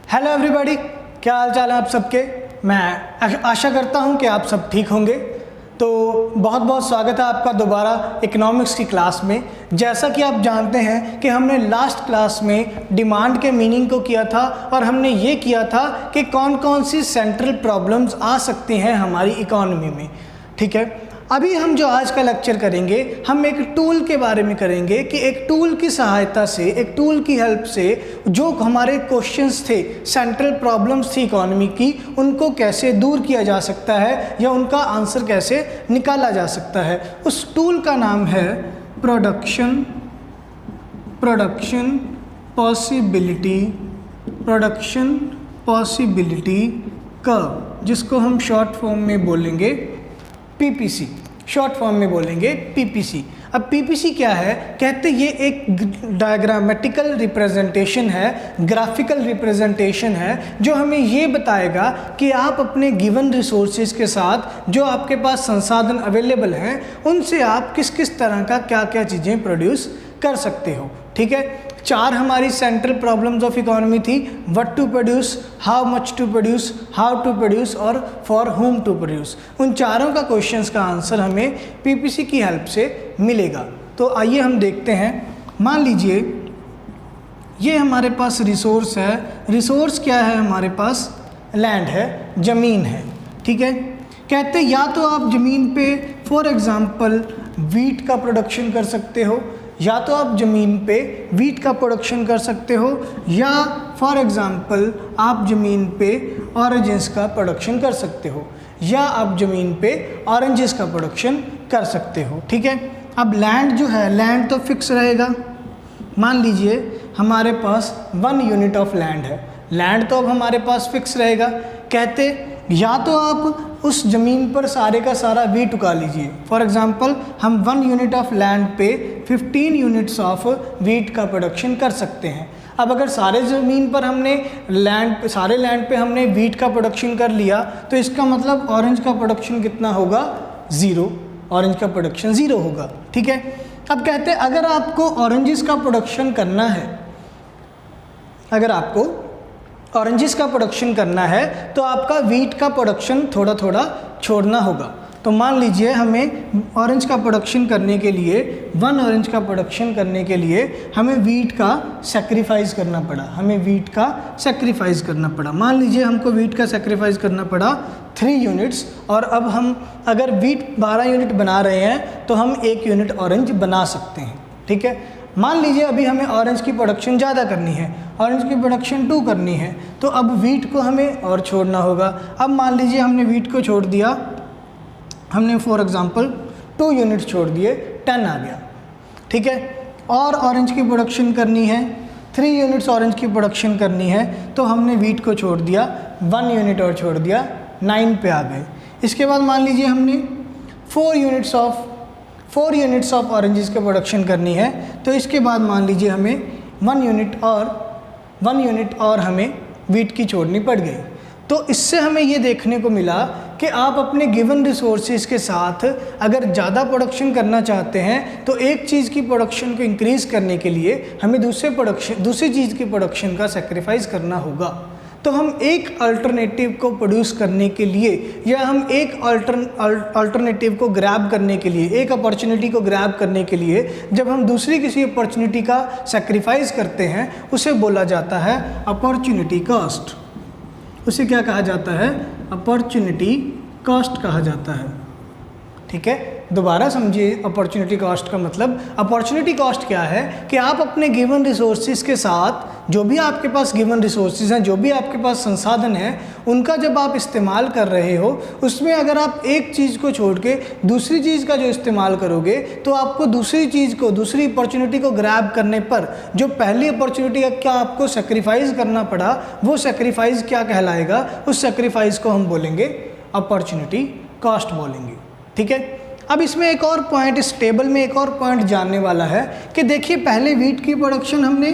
Hello everybody, क्या हाल चाल है आप सबके। मैं आशा करता हूं कि आप सब ठीक होंगे। तो बहुत बहुत स्वागत है आपका दोबारा इकोनॉमिक्स की क्लास में। जैसा कि आप जानते हैं कि हमने लास्ट क्लास में डिमांड के मीनिंग को किया था और हमने ये किया था कि कौन कौन सी सेंट्रल प्रॉब्लम्स आ सकती हैं हमारी इकोनॉमी में। ठीक है, अभी हम जो आज का लेक्चर करेंगे, हम एक टूल के बारे में करेंगे कि एक टूल की सहायता से, एक टूल की हेल्प से जो हमारे क्वेश्चंस थे, सेंट्रल प्रॉब्लम्स थी इकोनॉमी की, उनको कैसे दूर किया जा सकता है या उनका आंसर कैसे निकाला जा सकता है। उस टूल का नाम है प्रोडक्शन पॉसिबिलिटी कर्व, जिसको हम शॉर्ट फॉर्म में बोलेंगे पीपीसी। शॉर्ट फॉर्म में बोलेंगे पीपीसी। अब पीपीसी क्या है? कहते ये एक डायग्रामेटिकल रिप्रेजेंटेशन है, ग्राफिकल रिप्रेजेंटेशन है, जो हमें ये बताएगा कि आप अपने गिवन रिसोर्सेज के साथ जो आपके पास संसाधन अवेलेबल हैं उनसे आप किस किस तरह का क्या क्या चीज़ें प्रोड्यूस कर सकते हो। ठीक है, 4 हमारी सेंट्रल प्रॉब्लम्स ऑफ इकोनॉमी थी। What to produce, how much to produce, how to produce और फॉर whom टू प्रोड्यूस। उन चारों का क्वेश्चंस का आंसर हमें पीपीसी की हेल्प से मिलेगा। तो आइए हम देखते हैं। मान लीजिए ये हमारे पास रिसोर्स है। रिसोर्स क्या है? हमारे पास लैंड है, ज़मीन है। ठीक है, कहते या तो आप ज़मीन पे फॉर एग्ज़ाम्पल वीट का प्रोडक्शन कर सकते हो, या तो आप ज़मीन पे वीट का प्रोडक्शन कर सकते हो, या फॉर एग्ज़ाम्पल आप ज़मीन पे ऑरेंजेस का प्रोडक्शन कर सकते हो, या आप ज़मीन पे ऑरेंजेस का प्रोडक्शन कर सकते हो। ठीक है, अब लैंड जो है, लैंड तो फिक्स रहेगा। मान लीजिए हमारे पास 1 यूनिट ऑफ लैंड है। लैंड तो अब हमारे पास फिक्स रहेगा। कहते या तो आप उस ज़मीन पर सारे का सारा वीट उगा लीजिए। फॉर एग्ज़ाम्पल हम 1 यूनिट ऑफ लैंड पे 15 यूनिट्स ऑफ वीट का प्रोडक्शन कर सकते हैं। अब अगर सारे ज़मीन पर हमने सारे लैंड पे हमने वीट का प्रोडक्शन कर लिया तो इसका मतलब ऑरेंज का प्रोडक्शन कितना होगा? 0। ऑरेंज का प्रोडक्शन 0 होगा। ठीक है, अब कहते हैं अगर आपको ऑरेंजेस का प्रोडक्शन करना है, अगर आपको ऑरेंजेस का प्रोडक्शन करना है तो आपका वीट का प्रोडक्शन थोड़ा थोड़ा छोड़ना होगा। तो मान लीजिए हमें ऑरेंज का प्रोडक्शन करने के लिए, 1 ऑरेंज का प्रोडक्शन करने के लिए हमें वीट का सेक्रीफाइस करना पड़ा। मान लीजिए हमको वीट का सेक्रीफाइस करना पड़ा 3 यूनिट्स, और अब हम अगर वीट 12 यूनिट बना रहे हैं तो हम 1 यूनिट ऑरेंज बना सकते हैं। ठीक है, मान लीजिए अभी हमें ऑरेंज की प्रोडक्शन ज़्यादा करनी है, ऑरेंज की प्रोडक्शन 2 करनी है, तो अब वीट को हमें और छोड़ना होगा। अब मान लीजिए हमने वीट को छोड़ दिया, हमने फॉर एग्ज़ाम्पल 2 यूनिट छोड़ दिए, 10 आ गया। ठीक है, और ऑरेंज की प्रोडक्शन करनी है, 3 यूनिट्स ऑरेंज की प्रोडक्शन करनी है, तो हमने वीट को छोड़ दिया, 1 यूनिट और छोड़ दिया, 9 पे आ गए। इसके बाद मान लीजिए हमने 4 यूनिट्स ऑफ ऑरेंजेस के प्रोडक्शन करनी है, तो इसके बाद मान लीजिए हमें 1 यूनिट और हमें वीट की छोड़नी पड़ गई। तो इससे हमें ये देखने को मिला कि आप अपने गिवन रिसोर्सेज के साथ अगर ज़्यादा प्रोडक्शन करना चाहते हैं तो एक चीज़ की प्रोडक्शन को इंक्रीज़ करने के लिए हमें दूसरी चीज़ की प्रोडक्शन का सेक्रीफाइस करना होगा। तो हम एक अल्टरनेटिव को प्रोड्यूस करने के लिए, या हम एक अल्टरनेटिव को ग्रैब करने के लिए, एक अपॉर्चुनिटी को ग्रैब करने के लिए जब हम दूसरी किसी अपॉर्चुनिटी का सेक्रीफाइस करते हैं, उसे बोला जाता है अपॉर्चुनिटी कॉस्ट। उसे क्या कहा जाता है? अपॉर्चुनिटी कॉस्ट कहा जाता है। ठीक है, दोबारा समझिए अपॉर्चुनिटी कॉस्ट का मतलब। अपॉर्चुनिटी कॉस्ट क्या है कि आप अपने गिवन रिसोर्सेज के साथ, जो भी आपके पास गिवन रिसोर्सेज हैं, जो भी आपके पास संसाधन हैं, उनका जब आप इस्तेमाल कर रहे हो, उसमें अगर आप एक चीज़ को छोड़ के दूसरी चीज़ का जो इस्तेमाल करोगे तो आपको दूसरी अपॉर्चुनिटी को ग्रैब करने पर जो पहली अपॉर्चुनिटी का क्या आपको सेक्रीफाइस करना पड़ा, वो सेक्रीफाइस क्या कहलाएगा? उस सेक्रीफाइस को हम बोलेंगे अपॉर्चुनिटी कॉस्ट बोलेंगे। ठीक है, अब इसमें एक और पॉइंट, इस टेबल में एक और पॉइंट जानने वाला है कि देखिए पहले वीट की प्रोडक्शन हमने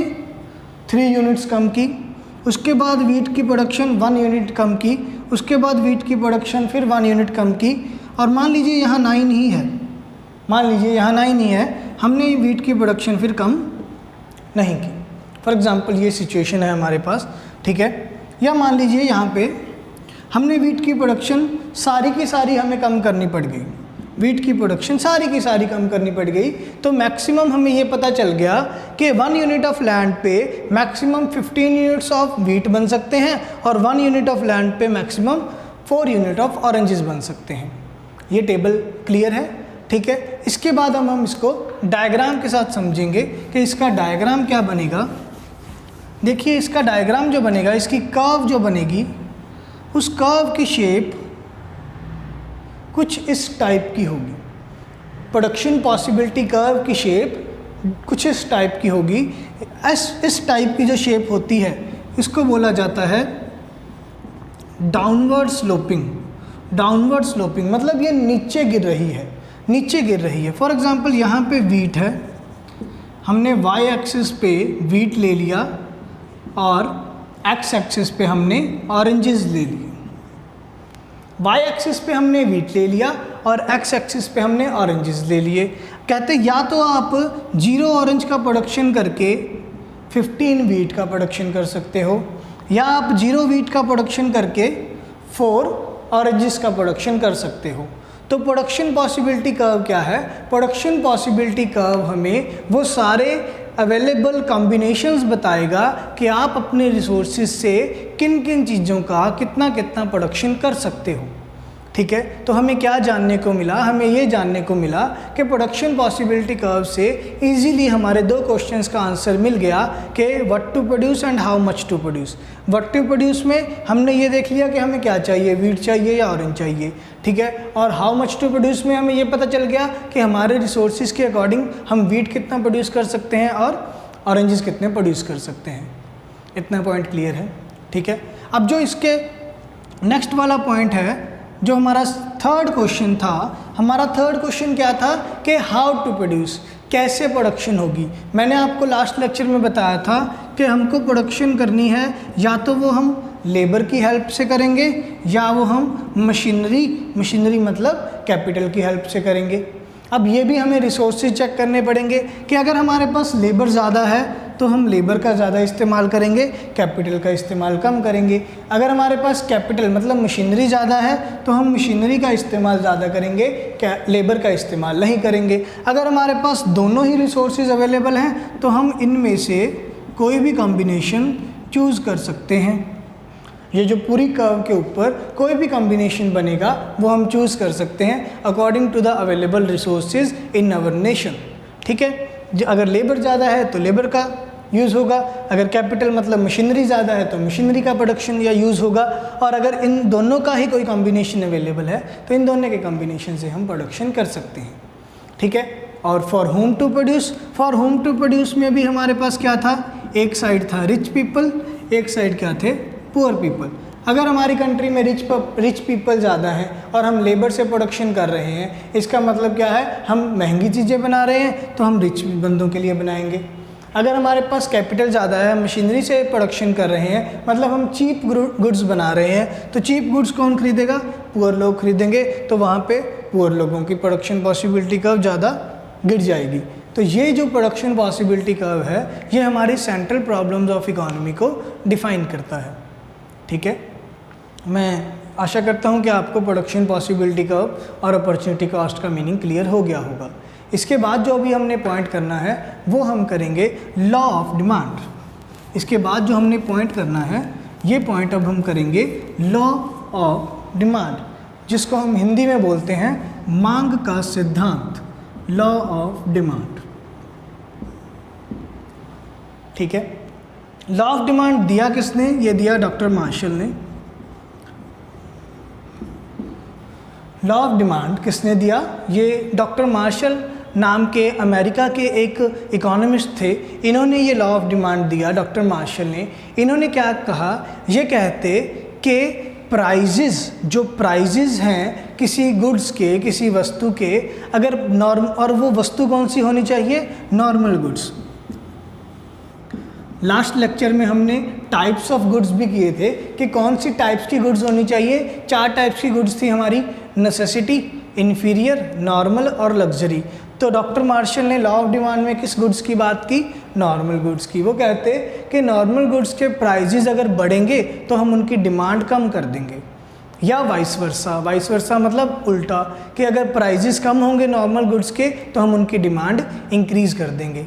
3 यूनिट्स कम की, उसके बाद वीट की प्रोडक्शन 1 यूनिट कम की, उसके बाद वीट की प्रोडक्शन फिर 1 यूनिट कम की, और मान लीजिए यहाँ 9 ही है, हमने वीट की प्रोडक्शन फिर कम नहीं की। फॉर एग्ज़ाम्पल ये सिचुएशन है हमारे पास। ठीक है, या मान लीजिए यहाँ पे हमने वीट की प्रोडक्शन सारी की सारी हमें कम करनी पड़ गई, वीट की प्रोडक्शन सारी की सारी कम करनी पड़ गई, तो मैक्सिमम हमें ये पता चल गया कि 1 यूनिट ऑफ लैंड पे मैक्सिमम 15 यूनिट्स ऑफ वीट बन सकते हैं और 1 यूनिट ऑफ लैंड पे मैक्सिमम 4 यूनिट ऑफ ऑरेंजेस बन सकते हैं। ये टेबल क्लियर है, ठीक है। इसके बाद हम इसको डायग्राम के साथ समझेंगे कि इसका डायग्राम क्या बनेगा। देखिए इसका डायग्राम जो बनेगा, इसकी कर्व जो बनेगी, उस कर्व की शेप कुछ इस टाइप की होगी। प्रोडक्शन पॉसिबिलिटी कर्व की शेप कुछ इस टाइप की होगी। इस टाइप की जो शेप होती है इसको बोला जाता है डाउनवर्ड स्लोपिंग। डाउनवर्ड स्लोपिंग मतलब ये नीचे गिर रही है, नीचे गिर रही है। फॉर एग्जांपल यहाँ पे वीट है, हमने वाई एक्सिस पे वीट ले लिया और एक्स एक्सिस पे हमने ऑरेंजेस ले लिए। वाई एक्सिस पे हमने वीट ले लिया और एक्स एक्सिस पे हमने ऑरेंजेस ले लिए। कहते या तो आप 0 ऑरेंज का प्रोडक्शन करके 15 वीट का प्रोडक्शन कर सकते हो, या आप 0 वीट का प्रोडक्शन करके 4 ऑरेंजेस का प्रोडक्शन कर सकते हो। तो प्रोडक्शन पॉसिबिलिटी कर्व क्या है? प्रोडक्शन पॉसिबिलिटी कर्व हमें वो सारे अवेलेबल कॉम्बिनेशंस बताएगा कि आप अपने रिसोर्सेज से किन किन चीज़ों का कितना कितना प्रोडक्शन कर सकते हो, ठीक है। तो हमें क्या जानने को मिला? हमें ये जानने को मिला कि प्रोडक्शन पॉसिबिलिटी कर्व से इजीली हमारे 2 क्वेश्चंस का आंसर मिल गया कि what to produce and how much to produce. What to produce में हमने ये देख लिया कि हमें क्या चाहिए, वीट चाहिए या ऑरेंज चाहिए, ठीक है। और हाउ मच टू प्रोड्यूस में हमें ये पता चल गया कि हमारे रिसोर्सेज के अकॉर्डिंग हम वीट कितना प्रोड्यूस कर सकते हैं और ऑरेंजेस कितने प्रोड्यूस कर सकते हैं। इतना पॉइंट क्लियर है, ठीक है। अब जो इसके नेक्स्ट वाला पॉइंट है, जो हमारा थर्ड क्वेश्चन था, हमारा थर्ड क्वेश्चन क्या था कि हाउ टू प्रोड्यूस, कैसे प्रोडक्शन होगी। मैंने आपको लास्ट लेक्चर में बताया था कि हमको प्रोडक्शन करनी है या तो वो हम लेबर की हेल्प से करेंगे या वो हम मशीनरी मतलब कैपिटल की हेल्प से करेंगे। अब ये भी हमें रिसोर्सेज चेक करने पड़ेंगे कि अगर हमारे पास लेबर ज़्यादा है तो हम लेबर का ज़्यादा इस्तेमाल करेंगे, कैपिटल का इस्तेमाल कम करेंगे। अगर हमारे पास कैपिटल मतलब मशीनरी ज़्यादा है तो हम मशीनरी का इस्तेमाल ज़्यादा करेंगे, लेबर का इस्तेमाल नहीं करेंगे। अगर हमारे पास दोनों ही रिसोर्सेज अवेलेबल हैं तो हम इनमें से कोई भी कॉम्बिनेशन चूज़ कर सकते हैं। ये जो पूरी कर्व के ऊपर कोई भी कॉम्बिनेशन बनेगा वो हम चूज़ कर सकते हैं according to the available resources in our nation, ठीक है। अगर लेबर ज़्यादा है तो लेबर का यूज़ होगा, अगर कैपिटल मतलब मशीनरी ज़्यादा है तो मशीनरी का प्रोडक्शन या यूज़ होगा, और अगर इन दोनों का ही कोई कॉम्बिनेशन अवेलेबल है तो इन दोनों के कॉम्बिनेशन से हम प्रोडक्शन कर सकते हैं, ठीक है। और for whom to produce, for whom to produce में भी हमारे पास क्या था, एक साइड था रिच पीपल, एक साइड क्या थे, पुअर पीपल। अगर हमारी कंट्री में रिच पीपल ज़्यादा हैं और हम लेबर से प्रोडक्शन कर रहे हैं, इसका मतलब क्या है, हम महंगी चीज़ें बना रहे हैं तो हम रिच बंदों के लिए बनाएंगे। अगर हमारे पास कैपिटल ज़्यादा है, मशीनरी से प्रोडक्शन कर रहे हैं, मतलब हम चीप गुड्स बना रहे हैं, तो चीप गुड्स कौन खरीदेगा, पुअर लोग खरीदेंगे, तो वहाँ पे पुअर लोगों की प्रोडक्शन पॉसिबिलिटी कर्व ज़्यादा गिर जाएगी। तो ये जो प्रोडक्शन पॉसिबिलिटी कर्व है ये हमारी सेंट्रल प्रॉब्लम्स ऑफ इकोनॉमी को डिफ़ाइन करता है, ठीक है। मैं आशा करता हूँ कि आपको प्रोडक्शन पॉसिबिलिटी कर्व और अपॉर्चुनिटी कॉस्ट का मीनिंग क्लियर हो गया होगा। इसके बाद जो अभी हमने पॉइंट करना है वो हम करेंगे लॉ ऑफ डिमांड। इसके बाद जो हमने पॉइंट करना है ये पॉइंट अब हम करेंगे लॉ ऑफ डिमांड, जिसको हम हिंदी में बोलते हैं मांग का सिद्धांत, लॉ ऑफ डिमांड, ठीक है। लॉ ऑफ डिमांड दिया किसने, ये दिया डॉक्टर मार्शल ने। लॉ ऑफ डिमांड किसने दिया, ये डॉक्टर मार्शल नाम के अमेरिका के एक इकोनॉमिस्ट थे, इन्होंने ये लॉ ऑफ डिमांड दिया, डॉक्टर मार्शल ने। इन्होंने क्या कहा, ये कहते कि प्राइजेज़, जो प्राइजेज़ हैं किसी गुड्स के, किसी वस्तु के, अगर और वो वस्तु कौन सी होनी चाहिए, नॉर्मल गुड्स। लास्ट लेक्चर में हमने टाइप्स ऑफ गुड्स भी किए थे कि कौन सी टाइप्स की गुड्स होनी चाहिए। 4 टाइप्स की गुड्स थी हमारी, नेसेसिटी, इन्फीरियर, नॉर्मल और लग्जरी। तो डॉक्टर मार्शल ने लॉ ऑफ डिमांड में किस गुड्स की बात की, नॉर्मल गुड्स की। वो कहते कि नॉर्मल गुड्स के प्राइजेस अगर बढ़ेंगे तो हम उनकी डिमांड कम कर देंगे, या वाइस वर्सा मतलब उल्टा कि अगर प्राइजेस कम होंगे नॉर्मल गुड्स के तो हम उनकी डिमांड इंक्रीज़ कर देंगे।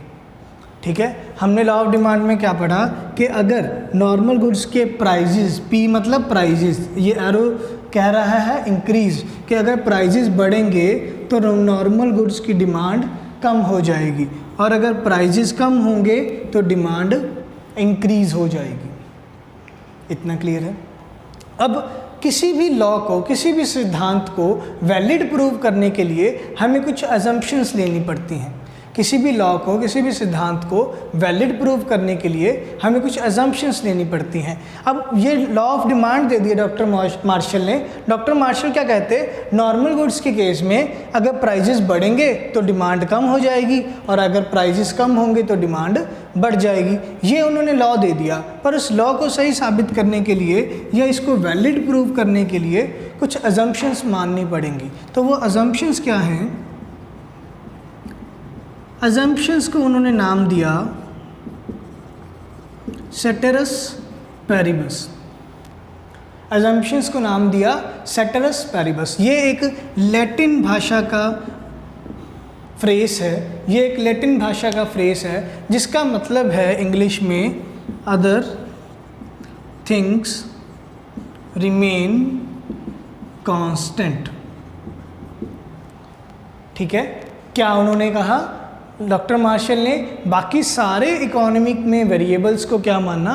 ठीक है, हमने लॉ ऑफ डिमांड में क्या पढ़ा कि अगर नॉर्मल गुड्स के प्राइजेस, पी मतलब प्राइजेस, ये एरो कह रहा है इंक्रीज, कि अगर प्राइजेस बढ़ेंगे तो नॉर्मल गुड्स की डिमांड कम हो जाएगी, और अगर प्राइजेस कम होंगे तो डिमांड इंक्रीज हो जाएगी। इतना क्लियर है। अब किसी भी लॉ को, किसी भी सिद्धांत को वैलिड प्रूव करने के लिए हमें कुछ अजम्पशंस लेनी पड़ती हैं। किसी भी लॉ को, किसी भी सिद्धांत को वैलिड प्रूव करने के लिए हमें कुछ अजम्पशंस लेनी पड़ती हैं। अब ये लॉ ऑफ डिमांड दे दिया डॉक्टर मार्शल ने। डॉक्टर मार्शल क्या कहते हैं, नॉर्मल गुड्स के केस में अगर प्राइजेस बढ़ेंगे तो डिमांड कम हो जाएगी, और अगर प्राइजेस कम होंगे तो डिमांड बढ़ जाएगी। ये उन्होंने लॉ दे दिया, पर उस लॉ को सही साबित करने के लिए या इसको वैलिड प्रूव करने के लिए कुछ अजम्पशंस माननी पड़ेंगी। तो वो अजम्पशंस क्या हैं? अजम्पशंस को उन्होंने नाम दिया सेटेरस पैरिबस। अजम्पशंस को नाम दिया सेटेरस पैरिबस। ये एक लैटिन भाषा का फ्रेज है, ये एक लैटिन भाषा का फ्रेज है जिसका मतलब है इंग्लिश में अदर थिंग्स रिमेन कांस्टेंट। ठीक है, क्या उन्होंने कहा? डॉक्टर मार्शल ने बाकी सारे इकोनॉमिक में वेरिएबल्स को क्या माना?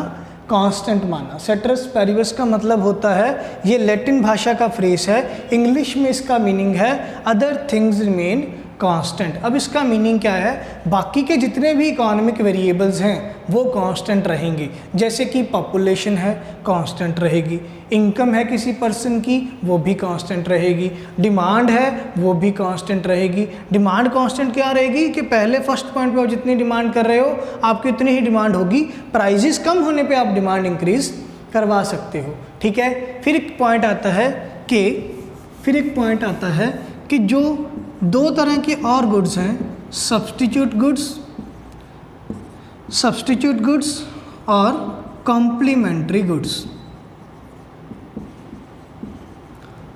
कांस्टेंट माना। सेटेरस पैरिबस का मतलब होता है, ये लैटिन भाषा का फ्रेज है, इंग्लिश में इसका मीनिंग है अदर थिंग्स रिमेन कांस्टेंट। अब इसका मीनिंग क्या है? बाकी के जितने भी इकोनॉमिक वेरिएबल्स हैं वो कांस्टेंट रहेंगे। जैसे कि पॉपुलेशन है, कांस्टेंट रहेगी, इनकम है किसी पर्सन की, वो भी कांस्टेंट रहेगी, डिमांड है वो भी कांस्टेंट रहेगी। डिमांड कांस्टेंट क्या रहेगी कि पहले फर्स्ट पॉइंट पे आप जितनी डिमांड कर रहे हो आपकी उतनी ही डिमांड होगी, प्राइजेस कम होने पे आप डिमांड इंक्रीज करवा सकते हो। ठीक है, फिर एक पॉइंट आता है कि जो दो तरह के और गुड्स हैं, सब्स्टिट्यूट गुड्स और कॉम्प्लीमेंट्री गुड्स।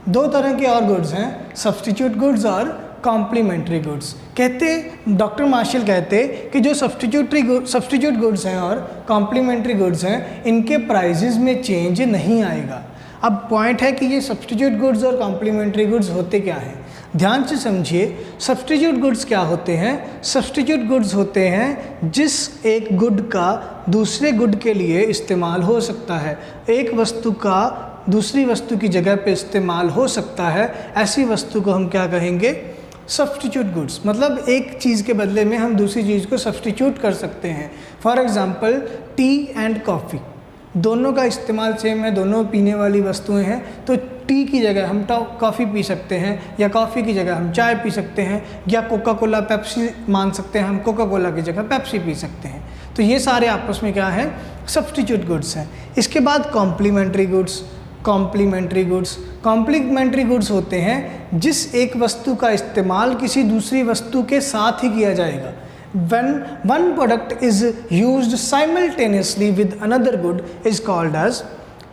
दो तरह के और गुड्स हैं, सब्स्टिट्यूट गुड्स और कॉम्प्लीमेंट्री गुड्स। कहते डॉक्टर मार्शल कहते कि जो सब्स्टिट्यूट गुड्स हैं और कॉम्प्लीमेंट्री गुड्स हैं इनके प्राइजेस में चेंज नहीं आएगा। अब पॉइंट है कि ये सब्स्टिट्यूट गुड्स और कॉम्प्लीमेंट्री गुड्स होते क्या हैं? ध्यान से समझिए। सब्स्टिट्यूट गुड्स क्या होते हैं? सब्स्टिट्यूट गुड्स होते हैं जिस एक गुड का दूसरे गुड के लिए इस्तेमाल हो सकता है, एक वस्तु का दूसरी वस्तु की जगह पे इस्तेमाल हो सकता है, ऐसी वस्तु को हम क्या कहेंगे? Substitute goods. मतलब एक चीज़ के बदले में हम दूसरी चीज़ को सब्स्टिट्यूट कर सकते हैं। For example T and coffee, दोनों का इस्तेमाल सेम है, दोनों पीने वाली वस्तुएं हैं, तो टी की जगह हम कॉफ़ी पी सकते हैं, या कॉफ़ी की जगह हम चाय पी सकते हैं, या कोका कोला पेप्सी मान सकते हैं, हम कोका कोला की जगह पेप्सी पी सकते हैं। तो ये सारे आपस में क्या है? सब्स्टिट्यूट गुड्स हैं। इसके बाद कॉम्प्लीमेंट्री गुड्स होते हैं जिस एक वस्तु का इस्तेमाल किसी दूसरी वस्तु के साथ ही किया जाएगा। When one product is used simultaneously with another good is called as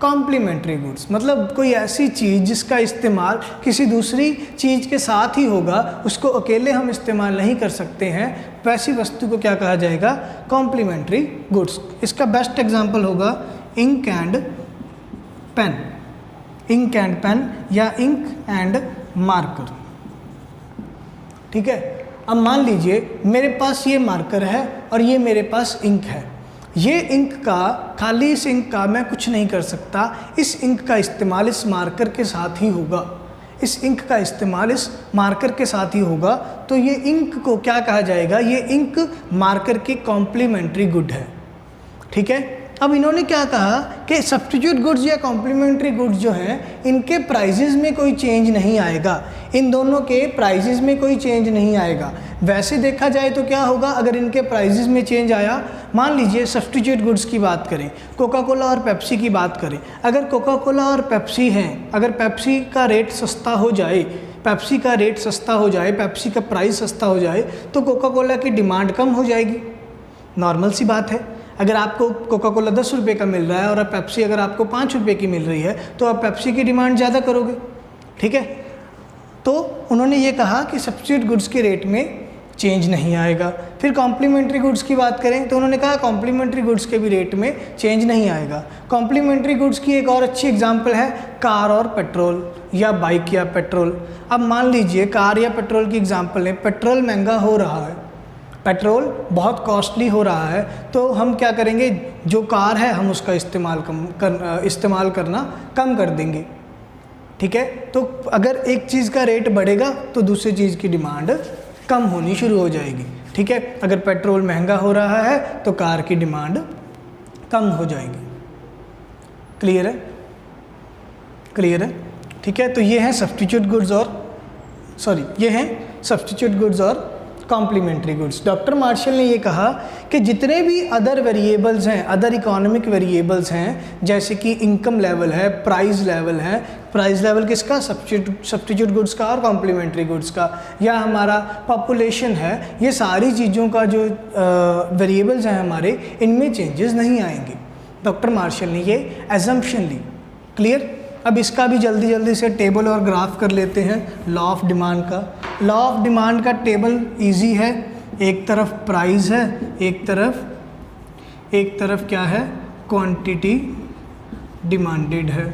complementary goods। मतलब कोई ऐसी चीज़ जिसका इस्तेमाल किसी दूसरी चीज़ के साथ ही होगा, उसको अकेले हम इस्तेमाल नहीं कर सकते हैं, वैसी वस्तु को क्या कहा जाएगा? Complementary goods. इसका बेस्ट एग्जांपल होगा इंक एंड पेन या इंक एंड मार्कर। ठीक है, अब मान लीजिए मेरे पास ये मार्कर है और ये मेरे पास इंक है। ये इंक का, खाली इस इंक का मैं कुछ नहीं कर सकता, इस इंक का इस्तेमाल इस मार्कर के साथ ही होगा, इस इंक का इस्तेमाल इस मार्कर के साथ ही होगा। तो ये इंक को क्या कहा जाएगा? ये इंक मार्कर की कॉम्प्लीमेंट्री गुड है। ठीक है, अब इन्होंने क्या कहा कि सब्स्टिट्यूट गुड्स या कॉम्प्लीमेंट्री गुड्स जो हैं इनके प्राइजेज़ में कोई चेंज नहीं आएगा, इन दोनों के प्राइजेज़ में कोई चेंज नहीं आएगा। वैसे देखा जाए तो क्या होगा अगर इनके प्राइजेज़ में चेंज आया? मान लीजिए सब्स्टिट्यूट गुड्स की बात करें, कोका कोला और पेप्सी की बात करें। अगर कोका कोला और पेप्सी हैं, अगर पेप्सी का रेट सस्ता हो जाए, पेप्सी का प्राइस सस्ता हो जाए, तो कोका कोला की डिमांड कम हो जाएगी, नॉर्मल सी बात है, अगर आपको कोका कोला 10 रुपये का मिल रहा है और पेप्सी अगर आपको 5 रुपये की मिल रही है तो आप पेप्सी की डिमांड ज़्यादा करोगे, ठीक है। तो उन्होंने ये कहा कि सब्स्टिट्यूट गुड्स के रेट में चेंज नहीं आएगा। फिर कॉम्प्लीमेंट्री गुड्स की बात करें तो उन्होंने कहा कॉम्प्लीमेंट्री गुड्स के भी रेट में चेंज नहीं आएगा। कॉम्प्लीमेंट्री गुड्स की एक और अच्छी एग्जांपल है कार और पेट्रोल या बाइक या पेट्रोल। अब मान लीजिए कार या पेट्रोल की एग्जांपल है, पेट्रोल महंगा हो रहा है, पेट्रोल बहुत कॉस्टली हो रहा है, तो हम क्या करेंगे, जो कार है हम उसका इस्तेमाल करना कम कर देंगे, ठीक है। तो अगर एक चीज़ का रेट बढ़ेगा तो दूसरी चीज़ की डिमांड कम होनी शुरू हो जाएगी, ठीक है। अगर पेट्रोल महंगा हो रहा है तो कार की डिमांड कम हो जाएगी। क्लियर है, क्लियर है, ठीक है। तो ये हैं सब्स्टिट्यूट गुड्स और कॉम्प्लीमेंट्री गुड्स। डॉक्टर मार्शल ने ये कहा कि जितने भी अदर वेरिएबल्स हैं, अदर इकोनॉमिक वेरिएबल्स हैं, जैसे कि इनकम लेवल है, प्राइस लेवल है, प्राइस लेवल किसका, सब्स्टिट्यूट गुड्स का और कॉम्प्लीमेंट्री गुड्स का, या हमारा पॉपुलेशन है, ये सारी चीज़ों का जो वेरिएबल्स हैं हमारे, इनमें चेंजेस नहीं आएंगे। डॉक्टर मार्शल ने ये एजम्पशन ली। क्लियर। अब इसका भी जल्दी से टेबल और ग्राफ कर लेते हैं लॉ ऑफ डिमांड का। लॉ ऑफ डिमांड का टेबल इजी है, एक तरफ प्राइस है, एक तरफ क्या है, क्वांटिटी डिमांडेड है।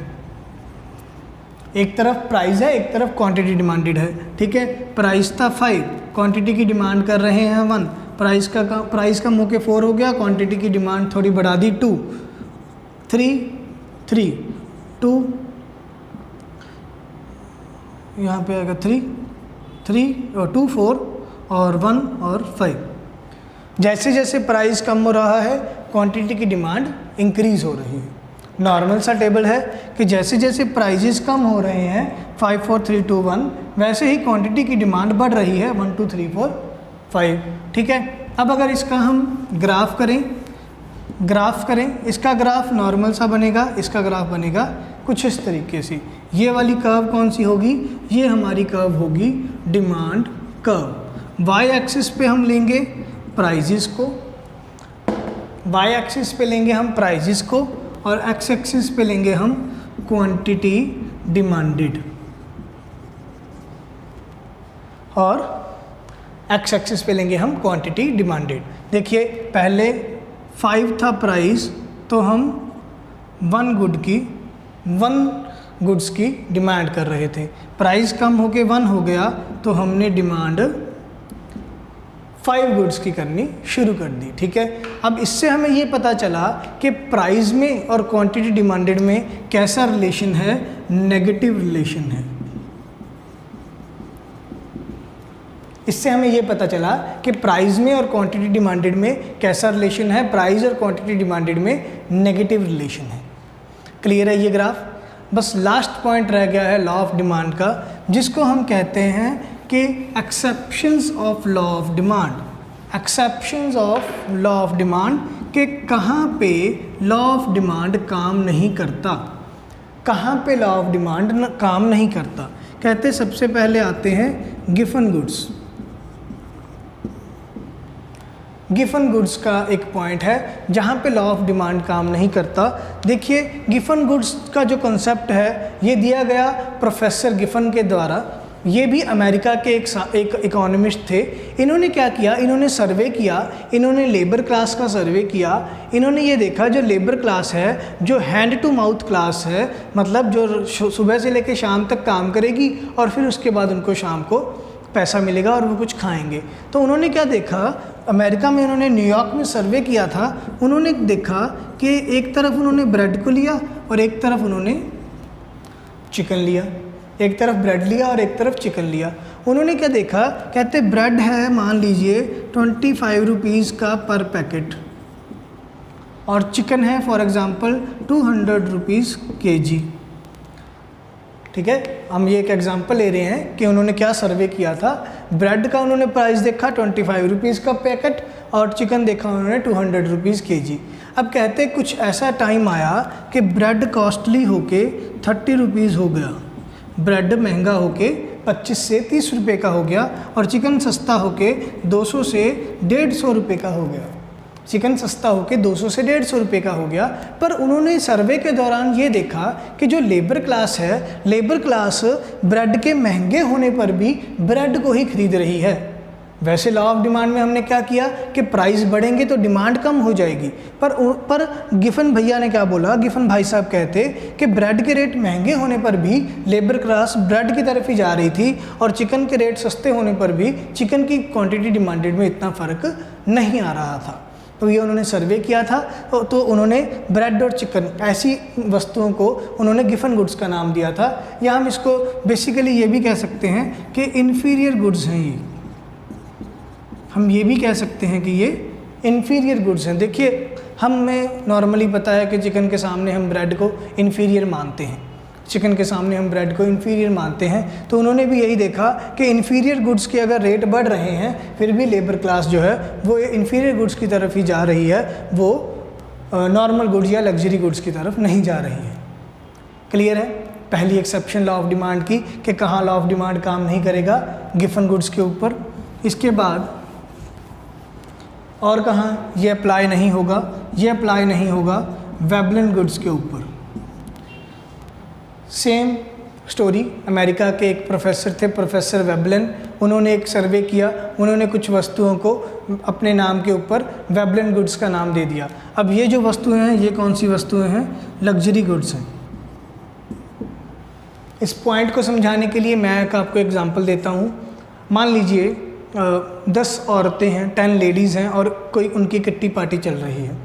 एक तरफ प्राइस है, एक तरफ क्वांटिटी डिमांडेड है, ठीक है। प्राइस था 5, क्वांटिटी की डिमांड कर रहे हैं 1, प्राइस का मुँह के 4 हो गया, क्वांटिटी की डिमांड थोड़ी बढ़ा दी 2, 3 2, यहाँ पे आएगा 3 और 2 4 और 1 और 5। जैसे जैसे प्राइस कम हो रहा है क्वांटिटी की डिमांड इंक्रीज हो रही है। नॉर्मल सा टेबल है कि जैसे जैसे प्राइजेस कम हो रहे हैं 5 4 3 2 1, वैसे ही क्वांटिटी की डिमांड बढ़ रही है 1 2 3 4 5, ठीक है। अब अगर इसका हम ग्राफ करें, इसका ग्राफ नॉर्मल सा बनेगा, इसका ग्राफ बनेगा कुछ इस तरीके से। ये वाली कर्व कौन सी होगी, ये हमारी कर्व होगी डिमांड कर्व। वाई एक्सिस पे हम लेंगे प्राइजेस को, वाई एक्सिस पे लेंगे हम प्राइजेस को, और एक्स एक्सिस पे लेंगे हम क्वांटिटी डिमांडेड, और एक्स एक्सिस पे लेंगे हम क्वांटिटी डिमांडेड। देखिए पहले 5 था प्राइस, तो हम 1 गुड्स की डिमांड कर रहे थे। प्राइस कम होके 1 हो गया तो हमने डिमांड 5 गुड्स की करनी शुरू कर दी, ठीक है। अब इससे हमें ये पता चला कि प्राइस में और क्वांटिटी डिमांडेड में कैसा रिलेशन है, नेगेटिव रिलेशन है। इससे हमें ये पता चला कि प्राइस में और क्वांटिटी डिमांडेड में कैसा रिलेशन है, प्राइस और क्वांटिटी डिमांडेड में नेगेटिव रिलेशन है। क्लियर है ये ग्राफ। बस लास्ट पॉइंट रह गया है लॉ ऑफ डिमांड का, जिसको हम कहते हैं कि exceptions of law of demand. Exceptions of law of demand कि कहाँ पे लॉ ऑफ डिमांड काम नहीं करता, कहाँ पे लॉ ऑफ डिमांड काम नहीं करता। कहते सबसे पहले आते हैं गिवन गुड्स। गिवन गुड्स का एक पॉइंट है जहाँ पे लॉ ऑफ डिमांड काम नहीं करता। देखिए गिवन गुड्स का जो कॉन्सेप्ट है ये दिया गया प्रोफेसर गिफन के द्वारा। ये भी अमेरिका के एक इकोनॉमिस्ट थे। इन्होंने क्या किया, इन्होंने सर्वे किया, इन्होंने लेबर क्लास का सर्वे किया। इन्होंने ये देखा जो लेबर क्लास है, जो हैंड टू माउथ क्लास है, मतलब जो सुबह से लेकर शाम तक काम करेगी और फिर उसके बाद उनको शाम को पैसा मिलेगा और वो कुछ खाएंगे। तो उन्होंने क्या देखा, अमेरिका में उन्होंने न्यूयॉर्क में सर्वे किया था। उन्होंने देखा कि एक तरफ उन्होंने ब्रेड को लिया और एक तरफ उन्होंने चिकन लिया, एक तरफ ब्रेड लिया और एक तरफ चिकन लिया। उन्होंने क्या देखा, कहते ब्रेड है मान लीजिए 25 रुपीज़ का पर पैकेट और चिकन है फॉर एग्ज़ाम्पल 200 रुपीज़ kg। ठीक है, हम ये एक एग्जांपल ले रहे हैं कि उन्होंने क्या सर्वे किया था। ब्रेड का उन्होंने प्राइस देखा 25 रुपीज़ का पैकेट और चिकन देखा उन्होंने 200 रुपीज़ kg। अब कहते कुछ ऐसा टाइम आया कि ब्रेड कॉस्टली होके 30 रुपीज़ हो गया, ब्रेड महंगा होके 25 से 30 रुपये का हो गया और चिकन सस्ता होके 200 से 150 रुपये का हो गया। चिकन सस्ता होकर 200 से 150 रुपये का हो गया। पर उन्होंने सर्वे के दौरान ये देखा कि जो लेबर क्लास है, लेबर क्लास ब्रेड के महंगे होने पर भी ब्रेड को ही खरीद रही है। वैसे लॉ ऑफ डिमांड में हमने क्या किया कि प्राइस बढ़ेंगे तो डिमांड कम हो जाएगी, पर गिफन भैया ने क्या बोला, गिफन भाई साहब कहते कि ब्रेड के रेट महंगे होने पर भी लेबर क्लास ब्रेड की तरफ ही जा रही थी और चिकन के रेट सस्ते होने पर भी चिकन की क्वांटिटी डिमांडेड में इतना फ़र्क नहीं आ रहा था। तो ये उन्होंने सर्वे किया था, तो उन्होंने ब्रेड और चिकन ऐसी वस्तुओं को उन्होंने गिफन गुड्स का नाम दिया था। या हम इसको बेसिकली ये भी कह सकते हैं कि इन्फीरियर गुड्स हैं ये, हम ये भी कह सकते हैं कि ये इन्फीरियर गुड्स हैं। देखिए हमें नॉर्मली पता है कि चिकन के सामने हम ब्रेड को इन्फीरियर मानते हैं, चिकन के सामने हम ब्रेड को इन्फीरियर मानते हैं। तो उन्होंने भी यही देखा कि इन्फीरियर गुड्स के अगर रेट बढ़ रहे हैं फिर भी लेबर क्लास जो है वो इन्फीरियर गुड्स की तरफ ही जा रही है, वो नॉर्मल गुड्स या लग्जरी गुड्स की तरफ नहीं जा रही है। क्लियर है? पहली एक्सेप्शन लॉ ऑफ डिमांड की कि कहाँ लॉ ऑफ डिमांड काम नहीं करेगा, गिफन गुड्स के ऊपर। इसके बाद और कहाँ ये अप्लाई नहीं होगा, ये अप्लाई नहीं होगा वेबलन गुड्स के ऊपर। सेम स्टोरी, अमेरिका के एक प्रोफेसर थे, प्रोफेसर वेबलन, उन्होंने एक सर्वे किया, उन्होंने कुछ वस्तुओं को अपने नाम के ऊपर वेबलन गुड्स का नाम दे दिया। अब ये जो वस्तुएं हैं ये कौन सी वस्तुएं हैं? लग्जरी गुड्स हैं। इस पॉइंट को समझाने के लिए मैं आपको एग्जांपल देता हूँ। मान लीजिए 10 औरतें हैं, 10 लेडीज़ हैं और कोई उनकी किट्टी पार्टी चल रही है।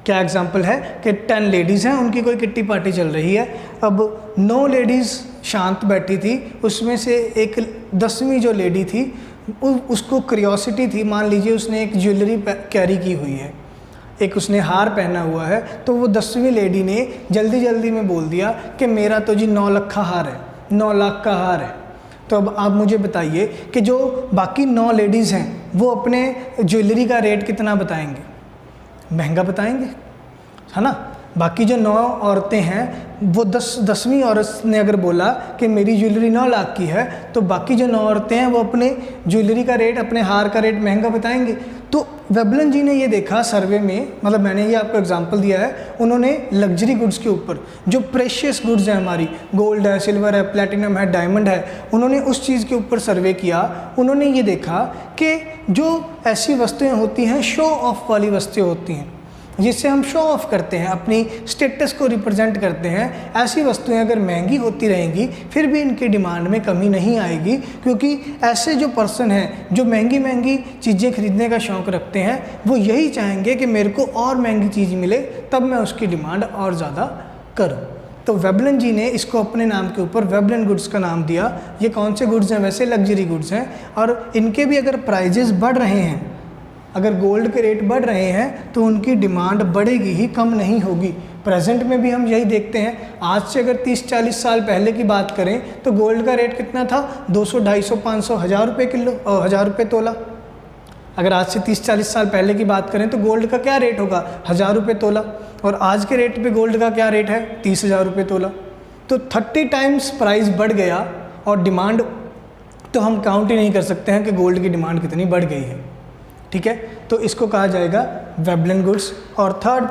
क्या एग्जांपल है कि 10 लेडीज़ हैं, उनकी कोई किट्टी पार्टी चल रही है। अब 9 लेडीज़ शांत बैठी थी, उसमें से एक 10वीं जो लेडी थी उसको क्यूरियोसिटी थी, मान लीजिए उसने एक ज्वेलरी कैरी की हुई है, एक उसने हार पहना हुआ है, तो वो 10वीं लेडी ने जल्दी जल्दी में बोल दिया कि मेरा तो जी 9 लाख का हार है, 9 लाख का हार है। तो अब आप मुझे बताइए कि जो बाकी 9 लेडीज़ हैं वो अपने ज्वेलरी का रेट कितना बताएंगे? महंगा बताएंगे, है ना। बाकी जो 9 औरतें हैं वो 10वीं औरत ने अगर बोला कि मेरी ज्वेलरी 9 लाख की है, तो बाकी जो 9 औरतें हैं वो अपने ज्वेलरी का रेट, अपने हार का रेट महंगा बताएंगे। तो वेबलन जी ने ये देखा सर्वे में, मतलब मैंने ये आपको एग्जांपल दिया है, उन्होंने लग्जरी गुड्स के ऊपर जो प्रेशियस गुड्स हैं, हमारी गोल्ड है, सिल्वर है, प्लेटिनम है, डायमंड है, उन्होंने उस चीज़ के ऊपर सर्वे किया। उन्होंने ये देखा कि जो ऐसी वस्तुएं होती हैं, शो ऑफ वाली वस्तुएं होती हैं, जिससे हम शो ऑफ करते हैं, अपनी स्टेटस को रिप्रेजेंट करते हैं, ऐसी वस्तुएं अगर महंगी होती रहेंगी फिर भी इनकी डिमांड में कमी नहीं आएगी, क्योंकि ऐसे जो पर्सन हैं जो महंगी महंगी चीज़ें खरीदने का शौक़ रखते हैं वो यही चाहेंगे कि मेरे को और महंगी चीज़ मिले तब मैं उसकी डिमांड और ज़्यादा करूँ। तो वेबलन जी ने इसको अपने नाम के ऊपर वेबलन गुड्स का नाम दिया। ये कौन से गुड्स हैं? वैसे लग्जरी गुड्स हैं, और इनके भी अगर प्राइजेस बढ़ रहे हैं, अगर गोल्ड के रेट बढ़ रहे हैं तो उनकी डिमांड बढ़ेगी ही, कम नहीं होगी। प्रेजेंट में भी हम यही देखते हैं। आज से अगर 30-40 साल पहले की बात करें तो गोल्ड का रेट कितना था? 200, 250, 500, 1000 रुपये किलो और 1000 रुपये तोला। अगर आज से 30-40 साल पहले की बात करें तो गोल्ड का क्या रेट होगा? 1000 रुपये तोला। और आज के रेट पे गोल्ड का क्या रेट है? 30,000 रुपये तोला। तो 30 टाइम्स प्राइस बढ़ गया और डिमांड तो हम काउंट ही नहीं कर सकते हैं कि गोल्ड की डिमांड कितनी बढ़ गई है। ठीक है, तो इसको कहा जाएगा वेबलन गुड्स। और थर्ड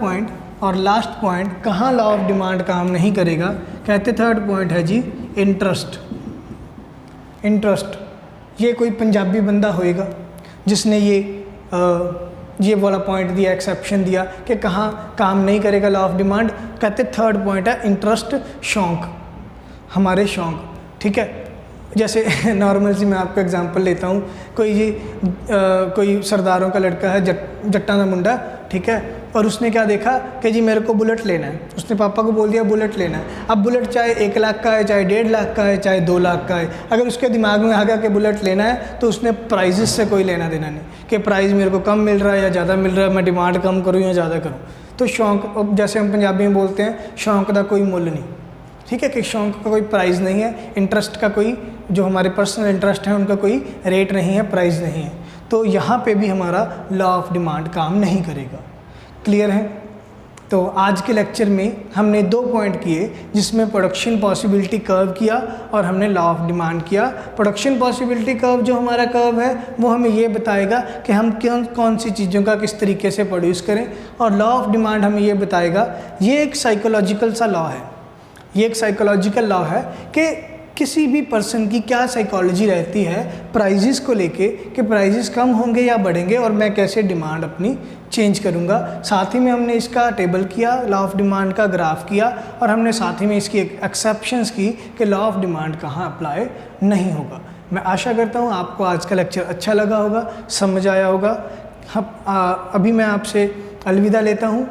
पॉइंट और लास्ट पॉइंट, कहाँ लॉ ऑफ डिमांड काम नहीं करेगा? कहते थर्ड पॉइंट है जी इंटरेस्ट। ये कोई पंजाबी बंदा होएगा जिसने ये वाला पॉइंट दिया, एक्सेप्शन दिया कि कहाँ काम नहीं करेगा लॉ ऑफ डिमांड। कहते थर्ड पॉइंट है इंटरेस्ट, शौक़, हमारे शौक़। ठीक है, जैसे नॉर्मल सी मैं आपको एग्जांपल लेता हूँ। कोई सरदारों का लड़का है, जट्टा का मुंडा, ठीक है, और उसने क्या देखा कि जी मेरे को बुलेट लेना है। उसने पापा को बोल दिया बुलेट लेना है। अब बुलेट चाहे 1 लाख का है, चाहे 1.5 लाख का है, चाहे 2 लाख का है, अगर उसके दिमाग में आ गया कि बुलेट लेना है तो उसने प्राइजेस से कोई लेना देना नहीं कि प्राइस मेरे को कम मिल रहा है या ज़्यादा मिल रहा है, मैं डिमांड कम करूँ या ज़्यादा करूँ। तो शौक़, जैसे हम पंजाबी में बोलते हैं, शौक़ का कोई मुੱਲ नहीं। ठीक है, कि शौक़ का कोई प्राइस नहीं है, इंटरेस्ट का कोई, जो हमारे पर्सनल इंटरेस्ट है उनका कोई रेट नहीं है, प्राइस नहीं है। तो यहाँ पे भी हमारा लॉ ऑफ डिमांड काम नहीं करेगा। क्लियर है? तो आज के लेक्चर में हमने 2 पॉइंट किए, जिसमें प्रोडक्शन पॉसिबिलिटी कर्व किया और हमने लॉ ऑफ डिमांड किया। प्रोडक्शन पॉसिबिलिटी कर्व जो हमारा कर्व है वो हमें ये बताएगा कि हम कौन सी चीज़ों का किस तरीके से प्रोड्यूस करें, और लॉ ऑफ डिमांड हमें ये बताएगा, ये एक साइकोलॉजिकल सा लॉ है, ये एक साइकोलॉजिकल लॉ है कि किसी भी पर्सन की क्या साइकोलॉजी रहती है प्राइजेस को लेके, कि प्राइजेस कम होंगे या बढ़ेंगे और मैं कैसे डिमांड अपनी चेंज करूंगा। साथ ही में हमने इसका टेबल किया, लॉ ऑफ डिमांड का ग्राफ किया, और हमने साथ ही में इसकी एक्सेप्शंस की कि लॉ ऑफ डिमांड कहाँ अप्लाई नहीं होगा। मैं आशा करता हूँ आपको आज का लेक्चर अच्छा लगा होगा, समझ आया होगा। अभी मैं आपसे अलविदा लेता हूँ,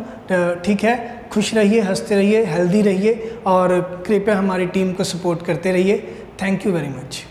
ठीक है। खुश रहिए, हंसते रहिए, हेल्दी रहिए और कृपया हमारी टीम को सपोर्ट करते रहिए। Thank you very much.